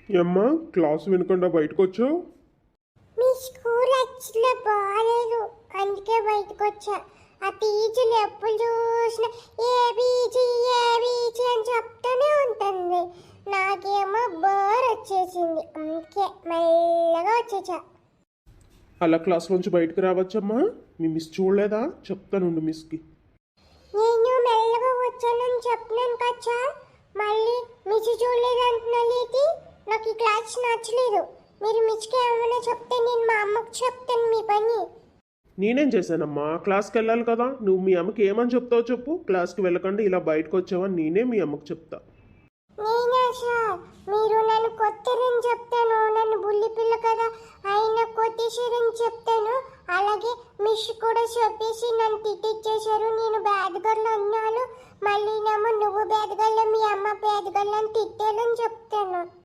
ఏమ్మా క్లాస్ వినకుండా బయటకు వచ్చావు? మీ స్కూల్ యాక్చువల్గా బాగాలేదు, అందుకే బయటకు వచ్చా. ఆ టీచర్లు ఎప్పుడు చూసినా ఏబీజీ ఏబీజీ అని చెప్తూనే ఉంటుంది. నాకేమో బోర్ వచ్చేసింది, అందుకే మెల్లగా వచ్చేసా. అలా క్లాస్ నుంచి బయటకు రావచ్చమ్మా. మీ మిస్ చూడలేదా? చెప్తానుండు మిస్కి. నేను మెల్లగా వచ్చానని చెప్పినాను కదా, మళ్ళీ మిస్ చూడలేదు అంటున్నాను. నాకు ఈ క్లాస్ నచ్చలేదు. మీరు మిస్కి ఏమైనా చెప్తే నేను మా అమ్మకు చెప్తాను మీ పని. నేనేం చేశానమ్మా? క్లాస్కి వెళ్ళాలి కదా. నువ్వు మీ అమ్మకి ఏమని చెప్తావు చెప్పు. క్లాస్కి వెళ్ళకుండా ఇలా బయటకు వచ్చావని నేనే మీ అమ్మకు చెప్తా. నేనా సార్? మీరు